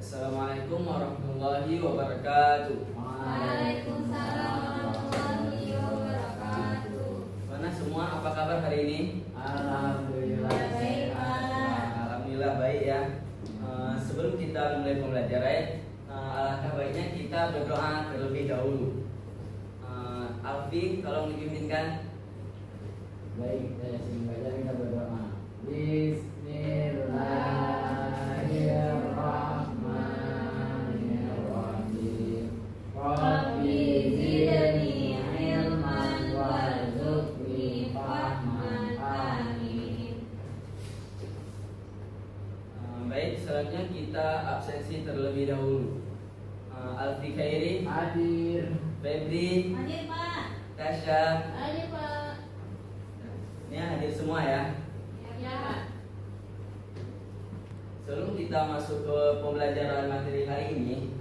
Assalamualaikum warahmatullahi wabarakatuh. Waalaikumsalam warahmatullahi wabarakatuh. Mana semua, apa kabar hari ini? Alhamdulillah baik, Pak. Alhamdulillah baik ya. Sebelum kita mulai pembelajaran, alangkah baiknya kita berdoa terlebih dahulu. Alfi, tolong dipimpinkan. Baik, sehingga kita berdoa. Bismillahirrahmanirrahim. Rabbi zidni ilman warzuqni fahman. Amin. Baik, selanjutnya kita absensi terlebih dahulu. Alfi Khairi, Hadir. Febri, Hadir, Pak. Tasya, Hadir, Pak. ini hadir semua ya. Ya, Pak. Sebelum kita masuk ke pembelajaran materi hari ini,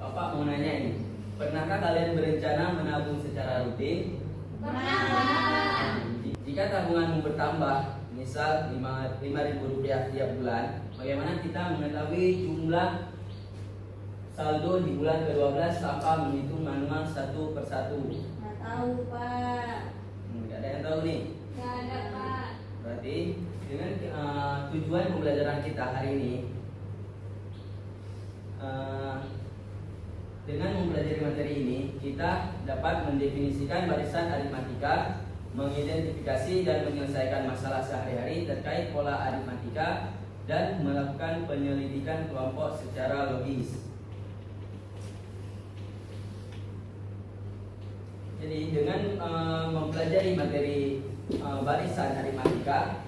Bapak mau nanya ini, pernahkah kalian berencana menabung secara rutin? Pernah, Pak. Jika tabunganmu bertambah, misal Rp5.000 tiap bulan, bagaimana kita mengetahui jumlah saldo di bulan ke-12 tanpa menghitung manual satu persatu? Nggak tahu, Pak. Nggak ada yang tahu nih. Nggak ada, Pak. Berarti dengan tujuan pembelajaran kita hari ini, dengan mempelajari materi ini, kita dapat mendefinisikan barisan aritmatika, mengidentifikasi dan menyelesaikan masalah sehari-hari terkait pola aritmatika, dan melakukan penyelidikan kelompok secara logis. Jadi dengan mempelajari materi barisan aritmatika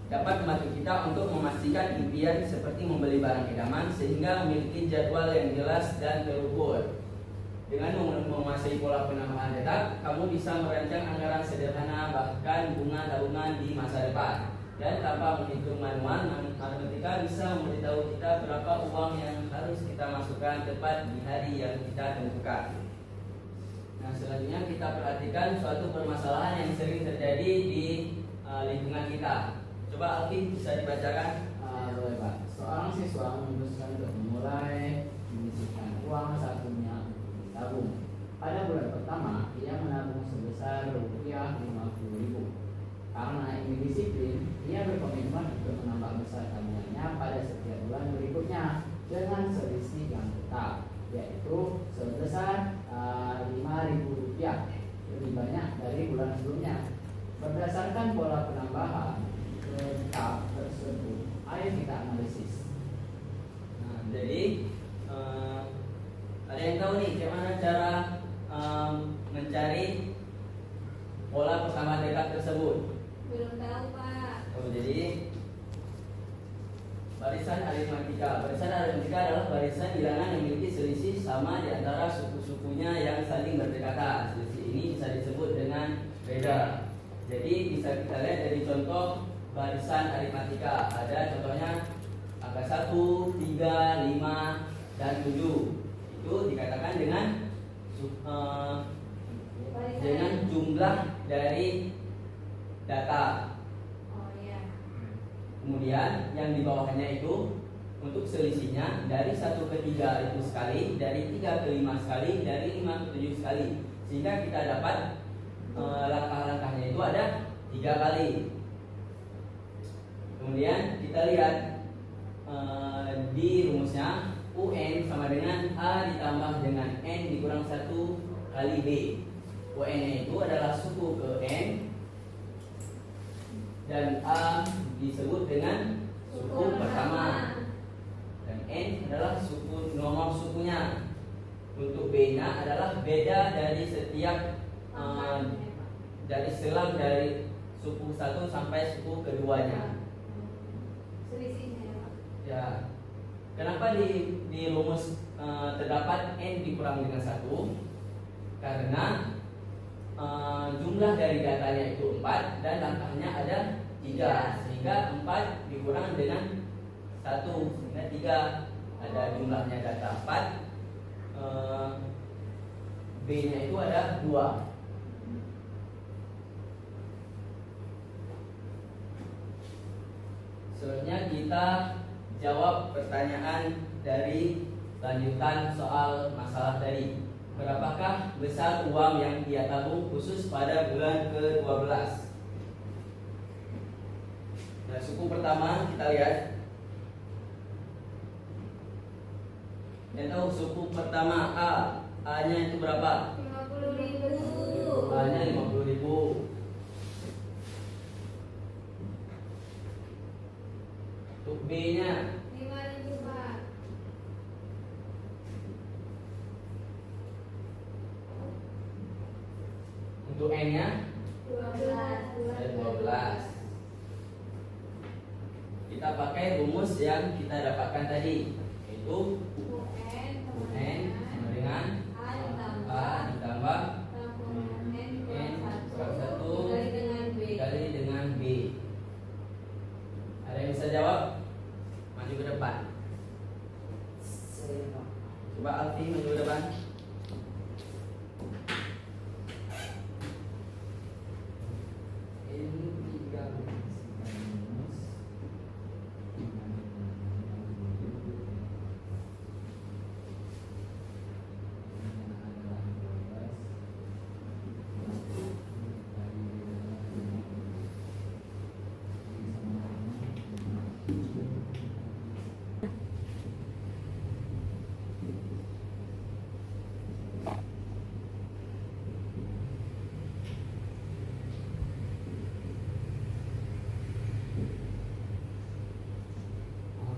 dapat membantu kita untuk memastikan impian seperti membeli barang idaman sehingga memiliki jadwal yang jelas dan terukur. Dengan menguasai pola penambahan tetap, kamu bisa merancang anggaran sederhana bahkan bunga tabungan di masa depan. Dan tanpa menghitung manual, aritmatika bisa memberitahu kita berapa uang yang harus kita masukkan tepat di hari yang kita tentukan. Nah, selanjutnya kita perhatikan suatu permasalahan yang sering terjadi di lingkungan kita. Coba Alfi bisa dibacakan. Boleh, Pak. Seorang siswa memutuskan untuk memulai menyisihkan uang sakunya untuk ditabung. Pada bulan pertama, ia menabung sebesar Rp50.000. Karena ingin disiplin, ia berkomitmen untuk menambah besar tabungannya pada setiap bulan berikutnya dengan selisih yang tetap, yaitu sebesar Rp5.000, lebih banyak dari bulan sebelumnya. Berdasarkan pola penambahan tetap tersebut, ayo kita analisis. Nah, jadi ada yang tahu nih bagaimana cara mencari pola persamaan dekat tersebut? Belum tahu, Pak. Jadi barisan aritmatika adalah barisan bilangan yang memiliki selisih sama di antara suku-sukunya yang saling berdekatan. Selisih ini bisa disebut dengan beda. Jadi bisa kita lihat dari contoh barisan aritmatika. Ada contohnya angka 1, 3, 5, dan 7. Itu dikatakan dengan jumlah dari data. Oh, iya. Kemudian yang di bawahnya itu untuk selisihnya dari 1 ke 3 itu sekali, dari 3 ke 5 sekali, dari 5 ke 7 sekali. Sehingga kita dapat langkah-langkahnya itu ada 3 kali. Kemudian kita lihat di rumusnya UN sama dengan A ditambah dengan N dikurang 1 kali B. UN itu adalah suku ke N dan A disebut dengan suku pertama dan N adalah suku nomor sukunya. Untuk B-nya adalah beda dari setiap dari selang dari suku 1 sampai suku keduanya. Selisihnya, ya, Pak. Ya, kenapa di rumus terdapat N dikurang dengan 1? Karena jumlah dari datanya itu 4 dan langkahnya ada 3, sehingga 4 dikurang dengan 1 sehingga 3. Ada jumlahnya data 4, B-nya itu ada 2. Selanjutnya kita jawab pertanyaan dari lanjutan soal masalah tadi. Berapakah besar uang yang ia tabung khusus pada bulan ke-12? Nah, suku pertama kita lihat. Yang tahu suku pertama A. A-nya itu berapa? 50.000. A-nya 50.000. Untuk B-nya 5.000 Pak. untuk N-nya 12. ada 12. Kita pakai rumus yang kita dapatkan tadi, yaitu N sama dengan A ditambah N kurang 1 dikali dengan B. Ada yang bisa jawab? Maju ke depan. Coba Alfi maju ke depan.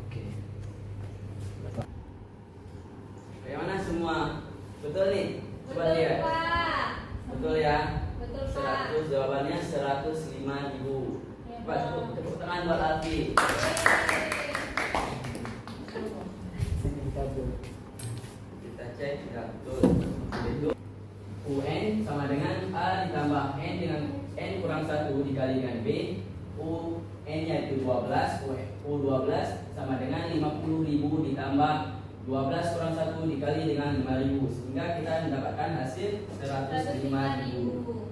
Oke. Bagaimana semua? Betul nih? Coba Betul lihat. Pak. Betul ya? Betul Pak. 100, jawabannya 105.000. Coba tepuk tangan buat Alfi. Kita cek ya, betul. Itu UN sama dengan A ditambah N dengan N kurang 1 dikali dengan B. UN nya itu 12, U 12 sama dengan 50.000 ditambah 12 kurang 1 dikali dengan 5.000, sehingga kita mendapatkan hasil 105.000.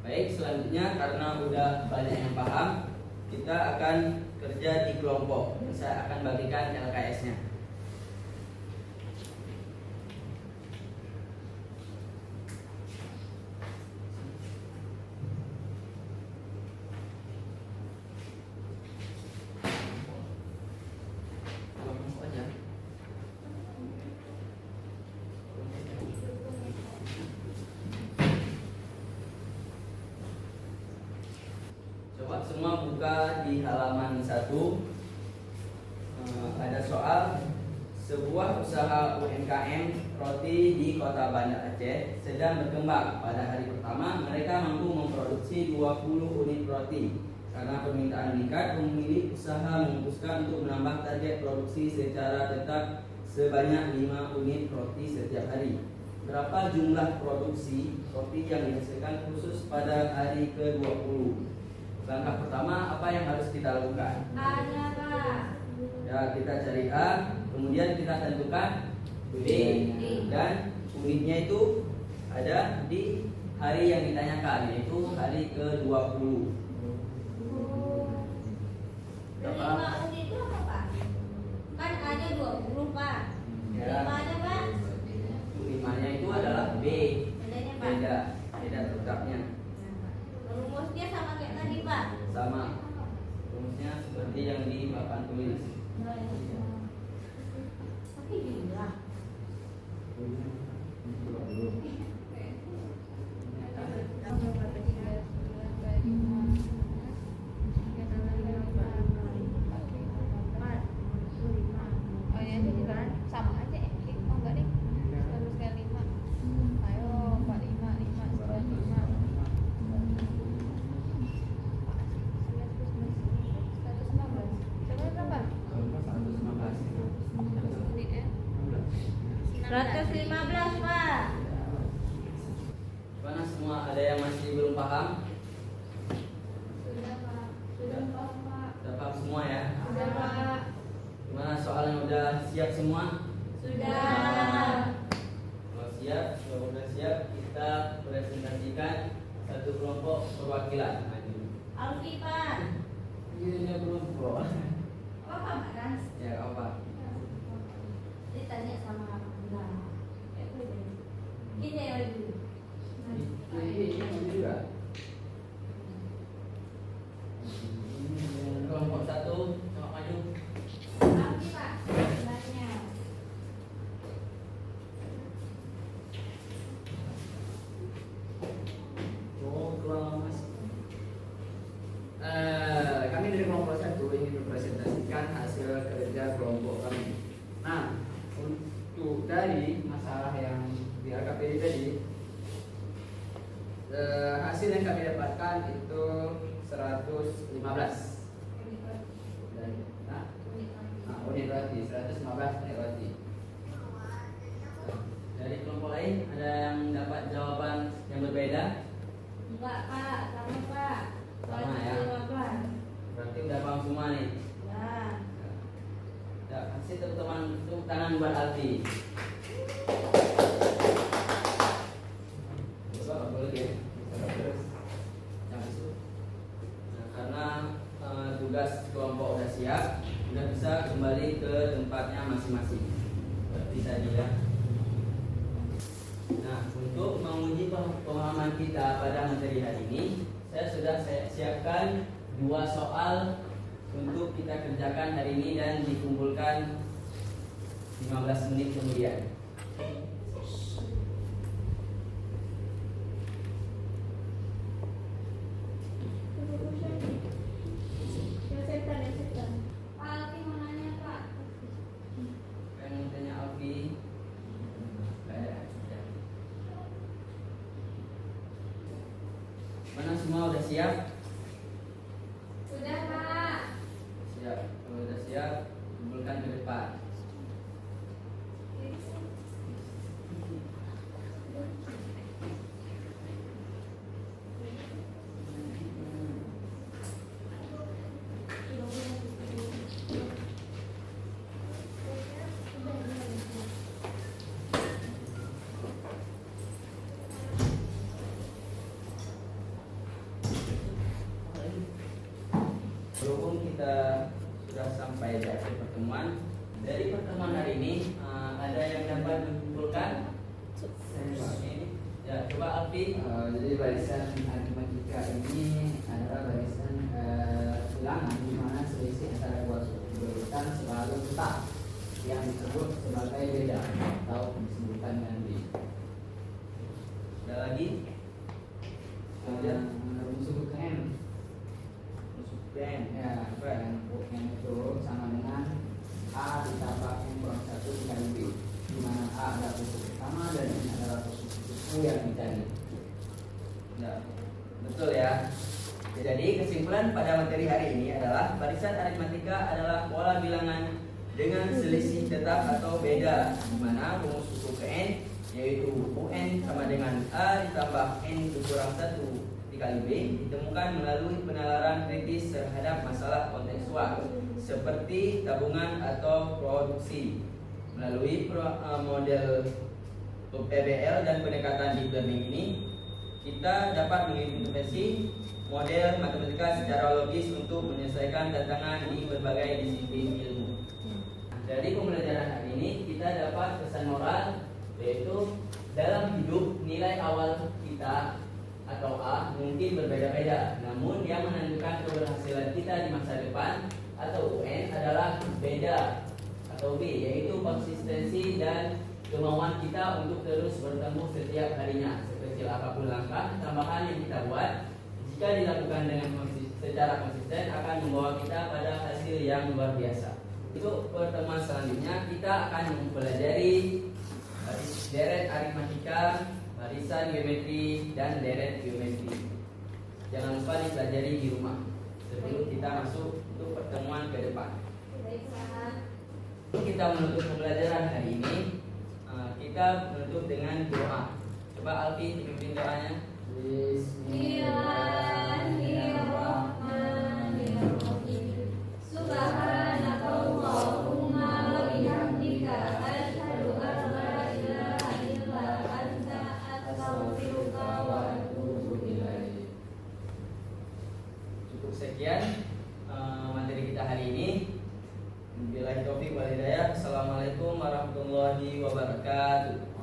Baik, selanjutnya karena udah banyak yang paham, kita akan kerja di kelompok. Saya akan bagikan LKS-nya. Kelompok aja. Coba semua buka di halaman 1. Ada soal sebuah usaha UMKM roti di Kota Banda Aceh sedang berkembang. Pada hari pertama mereka mampu memproduksi 20 unit roti. Karena permintaan meningkat, pemilik usaha memutuskan untuk menambah target produksi secara tetap sebanyak 5 unit roti setiap hari. Berapa jumlah produksi roti yang dihasilkan khusus pada hari ke-20? Langkah pertama, apa yang harus kita lakukan? A-nya Pak. Ya, kita cari A, kemudian kita tentukan B, dan unitnya itu ada di hari yang ditanyakan, yaitu hari ke-20. Berapa? 5 unit itu apa Pak? Kan A-nya 20 Pak. Ya. 5-nya Pak. 5-nya itu adalah B. Bedanya Pak. Beda tetapnya. Rumusnya sama kayak tadi Pak. Sama. Rumusnya seperti yang di papan tulis. Tapi gila. Oh ya itu juga sama aja ya. Oh enggak nih. 100 kali 5. Ayo 45 5 95. 115. Coba berapa? 115. Unit ya. 115 Pak. Mana semua, ada yang masih belum paham? Sudah Pak. Sudah Pak. Sudah paham semua ya? Sudah Pak. Gimana soalnya udah siap semua? Sudah. Kalau siap, kalau udah siap, kita presentasikan perwakilan. Maju. Alfi Pak. Ini kelompok. Apa Pak kan? Ya, gak apa. Ditanya sama Bunda. Ini yang lagi. Ini juga. Kelompok 1 sama maju. Alfi Pak. Sebelahnya. Oh, kelas. Kami dari kelompok 1 ingin mempresentasikan hasil kerja kelompok kami. Nah, untuk dari masalah yang di LKPD tadi, hasil yang kami dapatkan itu 115. Dan, unit roti 115 unit roti. Dari kelompok lain ada yang dapat jawaban yang berbeda? Enggak Pak, sama Pak. Sama ya. 15. Berarti udah paham semua nih. Ya. Ya, kasih tepuk tangan buat Alfi. Coba boleh ya. Terus. Yang itu. Nah, karena tugas kelompok udah siap, udah bisa kembali ke tempatnya masing-masing. Seperti tadi ya. Nah, untuk menguji pemahaman kita pada materi hari ini, saya siapkan 2 soal untuk kita kerjakan hari ini dan dikumpulkan 15 menit kemudian. Pak Alfi mau nanya Pak. Pengen tanya Alfi. Mana semua udah siap? Sudah Pak. Siap. Kalau udah siap, kumpulkan ke depan. Berhubung kita sudah sampai di akhir pertemuan, dari pertemuan hari ini ada yang dapat menyimpulkan? Ya, coba Alfi. Jadi barisan aritmatika ini adalah barisan bilangan di mana selisih antara dua urutan selalu tetap yang disebut sebagai beda atau disebutkan dengan B. Ada lagi? Rumus N. Ben. Ya, yang itu sama dengan A ditambah N kurang 1 dikali B, di mana A adalah rumus pertama dan N adalah rumus U yang dicari. Ya, betul ya. Jadi kesimpulan pada materi hari ini adalah barisan aritmatika adalah pola bilangan dengan selisih tetap atau beda, di mana rumus suku ke N yaitu UN sama dengan A ditambah N dikurang 1 dikali B ditemukan melalui penalaran kritis terhadap masalah kontekstual seperti tabungan atau produksi. Melalui model PBL dan pendekatan deep learning ini, kita dapat mengintervensi model matematika secara logis untuk menyelesaikan tantangan di berbagai disiplin ilmu. Dari pembelajaran hari ini kita dapat pesan moral, yaitu dalam hidup nilai awal kita atau A mungkin berbeda-beda, namun yang menentukan keberhasilan kita di masa depan atau UN adalah beda atau B, yaitu konsistensi dan kemauan kita untuk terus bertemu setiap harinya. Sekecil apapun langkah tambahan yang kita buat, jika dilakukan dengan secara konsisten akan membawa kita pada hasil yang luar biasa. Untuk pertemuan selanjutnya kita akan mempelajari deret aritmatika, barisan geometri, dan deret geometri. Jangan lupa dipelajari di rumah sebelum kita masuk untuk pertemuan ke depan. Kita menutup pembelajaran hari ini, kita menutup dengan doa. Coba Alfi dipimpin doanya. Bismillahirrahmanirrahim. Subhanakallahumma wa bihamdika asyhadu an la ilaha illa anta astaghfiruka wa atubu ilaik. cukup sekian materi kita hari ini. Billahi taufiq wal hidayah. Assalamualaikum warahmatullahi wabarakatuh.